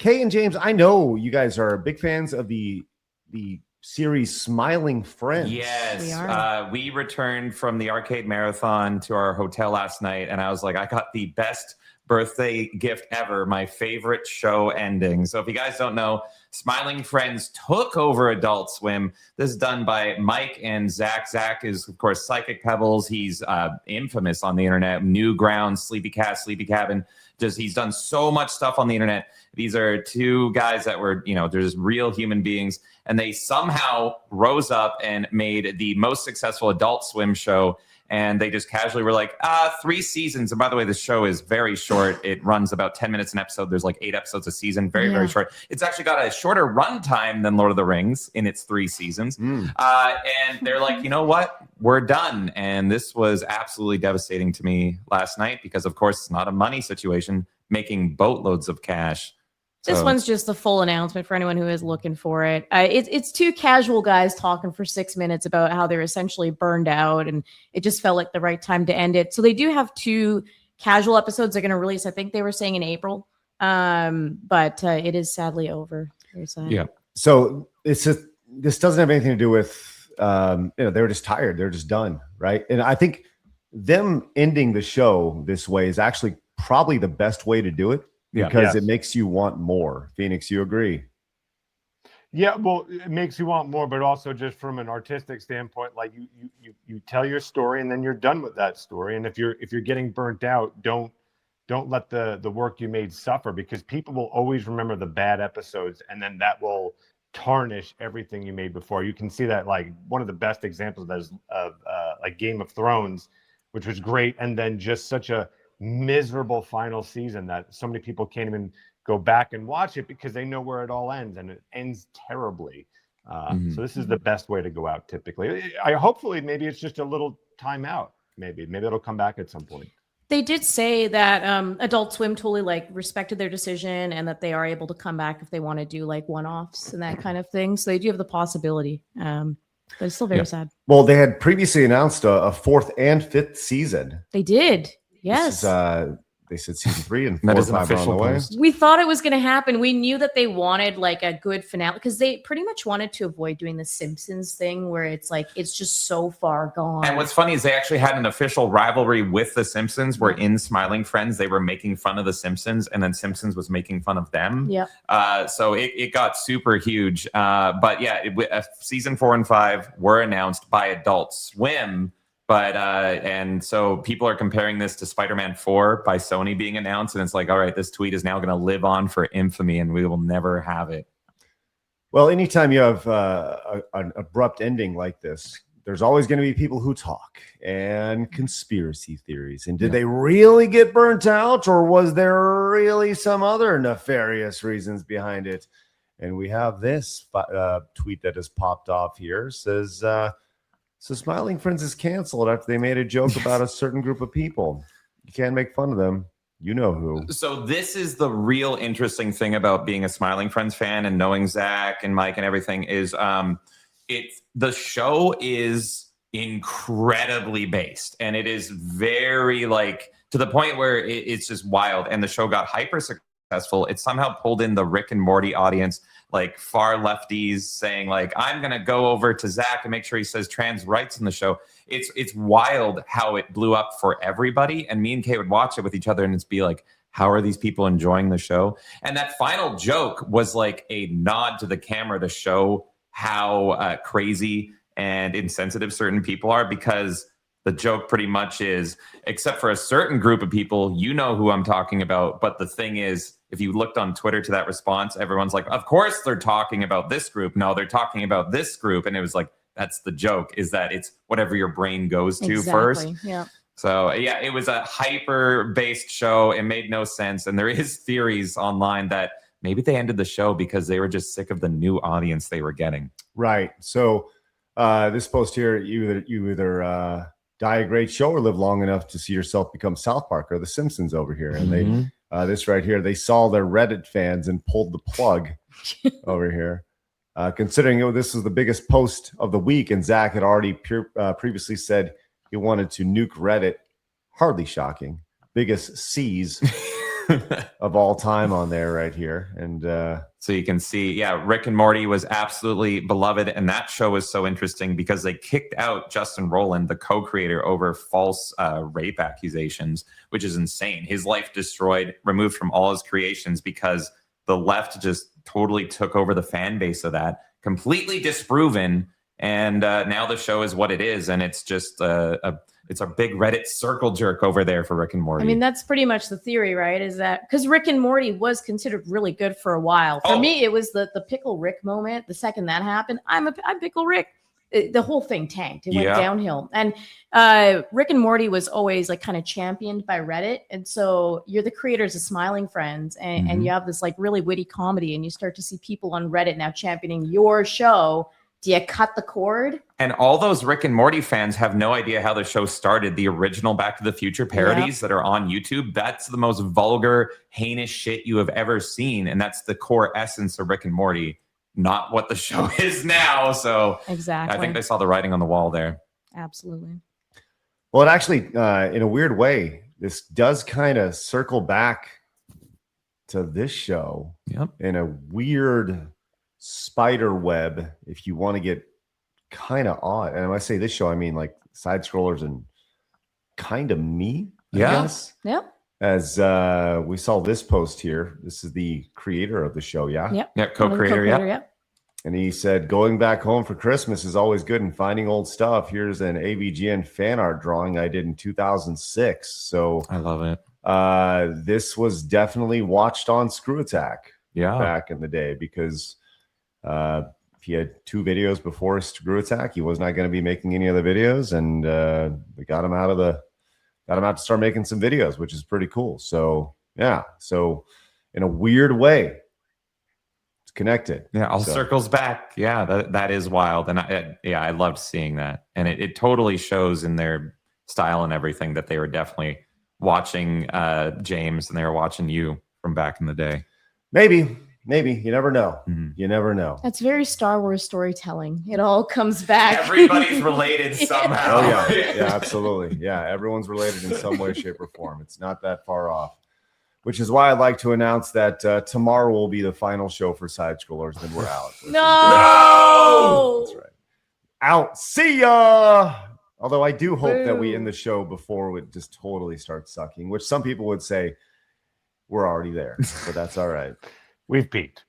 Kay and James, I know you guys are big fans of the series Smiling Friends. Yes, we returned from the arcade marathon to our hotel last night, and I was like, I got the best birthday gift ever, my favorite show ending. So if you guys don't know, Smiling Friends took over Adult Swim. This is done by Mike and Zach. Zach is, of course, Psychic Pebbles. He's infamous on the internet. Newgrounds, Sleepy Cat, Sleepy Cabin. He's done so much stuff on the internet. These are two guys that were, they're just real human beings. And they somehow rose up and made the most successful Adult Swim show. And they just casually were like, 3 seasons. And by the way, the show is very short. It runs about 10 minutes an episode. There's like 8 episodes a season. Very short. It's actually got a shorter run time than Lord of the Rings in its 3 seasons. And they're like, you know what? We're done. And this was absolutely devastating to me last night because, of course, it's not a money situation, making boatloads of cash. This one's just the full announcement for anyone who is looking for it. It's 2 casual guys talking for 6 minutes about how they're essentially burned out, and it just felt like the right time to end it. So they do have 2 casual episodes they're going to release. I think they were saying in April, but it is sadly over. Very sad. Yeah. So this doesn't have anything to do with they were just tired. They're just done, right? And I think them ending the show this way is actually probably the best way to do it. Because it makes you want more. Phoenix, you agree? Yeah, well, it makes you want more, but also just from an artistic standpoint, like you tell your story and then you're done with that story. And if you're getting burnt out, don't let the work you made suffer, because people will always remember the bad episodes, and then that will tarnish everything you made before. You can see that, like, one of the best examples of like Game of Thrones, which was great, and then just such a miserable final season that so many people can't even go back and watch it because they know where it all ends, and it ends terribly. So this is the best way to go out typically. Hopefully maybe it's just a little time out. Maybe it'll come back at some point. They did say that Adult Swim totally respected their decision, and that they are able to come back if they want to do one-offs and that kind of thing. So they do have the possibility, but it's still very sad. Well, they had previously announced a 4th and 5th season. They did. Yes. They said season 3 and 4 and 5 are on the way. We thought it was going to happen. We knew that they wanted a good finale, because they pretty much wanted to avoid doing the Simpsons thing where it's it's just so far gone. And what's funny is they actually had an official rivalry with the Simpsons, where in Smiling Friends, they were making fun of the Simpsons, and then Simpsons was making fun of them. Yeah. So it got super huge. But yeah, season 4 and 5 were announced by Adult Swim. But and so people are comparing this to Spider-Man 4 by Sony being announced, and it's like, all right, this tweet is now going to live on for infamy, and we will never have it. Well, anytime you have an abrupt ending like this, there's always going to be people who talk and conspiracy theories. And did they really get burnt out, or was there really some other nefarious reasons behind it? And we have this tweet that has popped off here. Says, so Smiling Friends is canceled after they made a joke about a certain group of people. You can't make fun of them. You know who. So this is the real interesting thing about being a Smiling Friends fan and knowing Zach and Mike and everything is the show is incredibly based, and it is very to the point where it's just wild, and the show got hyper successful. It somehow pulled in the Rick and Morty audience, far lefties saying I'm going to go over to Zach and make sure he says trans rights in the show. It's wild how it blew up for everybody. And me and Kay would watch it with each other, and it's be like, how are these people enjoying the show? And that final joke was a nod to the camera to show how crazy and insensitive certain people are, because the joke pretty much is, except for a certain group of people, you know who I'm talking about. But the thing is, if you looked on Twitter to that response, everyone's like, of course they're talking about this group. No, they're talking about this group. And it was that's the joke, is that it's whatever your brain goes to first. Yeah. So yeah, it was a hyper-based show. It made no sense. And there is theories online that maybe they ended the show because they were just sick of the new audience they were getting. Right. So this post here, you either die a great show or live long enough to see yourself become South Park or The Simpsons over here. And they, this right here, they saw their Reddit fans and pulled the plug over here. Considering this is the biggest post of the week, and Zach had already previously said he wanted to nuke Reddit. Hardly shocking. Biggest C's of all time on there right here. And so you can see, yeah, Rick and Morty was absolutely beloved. And that show was so interesting because they kicked out Justin Roiland, the co-creator, over false rape accusations, which is insane. His life destroyed, removed from all his creations because the left just totally took over the fan base of that, completely disproven. And now the show is what it is. And it's just it's a big Reddit circle jerk over there for Rick and Morty. I mean, that's pretty much the theory, right? Is that because Rick and Morty was considered really good for a while. For me, it was the Pickle Rick moment. The second that happened, I'm Pickle Rick. The whole thing tanked. It went downhill. And Rick and Morty was always like kind of championed by Reddit. And so you're the creators of Smiling Friends, and you have this like really witty comedy, and you start to see people on Reddit now championing your show. Do you cut the cord? And all those Rick and Morty fans have no idea how the show started. The original Back to the Future parodies that are on YouTube, that's the most vulgar, heinous shit you have ever seen. And that's the core essence of Rick and Morty, not what the show is now. So exactly, I think they saw the writing on the wall there. Absolutely. Well, it actually, in a weird way, this does kind of circle back to this show in a weird spider web, if you want to get kind of odd. And when I say this show, I mean like side scrollers and kind of me, I guess. Yep. As we saw this post here, this is the creator of the show, Yep. Co-creator, yep. And he said, going back home for Christmas is always good, and finding old stuff. Here's an AVGN fan art drawing I did in 2006. So I love it. This was definitely watched on Screw Attack back in the day, because he had 2 videos before Screw Attack. He was not going to be making any other videos, and we got him out to start making some videos, which is pretty cool. So yeah, so in a weird way, it's connected. Yeah, all circles back. Yeah, that is wild, and I loved seeing that, and it totally shows in their style and everything that they were definitely watching James, and they were watching you from back in the day. Maybe. You never know. You never know. That's very Star Wars storytelling. It all comes back. Everybody's related somehow. Oh, yeah. Yeah, absolutely. Yeah, everyone's related in some way, shape, or form. It's not that far off. Which is why I'd like to announce that tomorrow will be the final show for Side Scrollers. Then we're out. No! That's right. Out. See ya! Although I do hope that we end the show before it just totally starts sucking, which some people would say we're already there. But that's all right. We've peaked.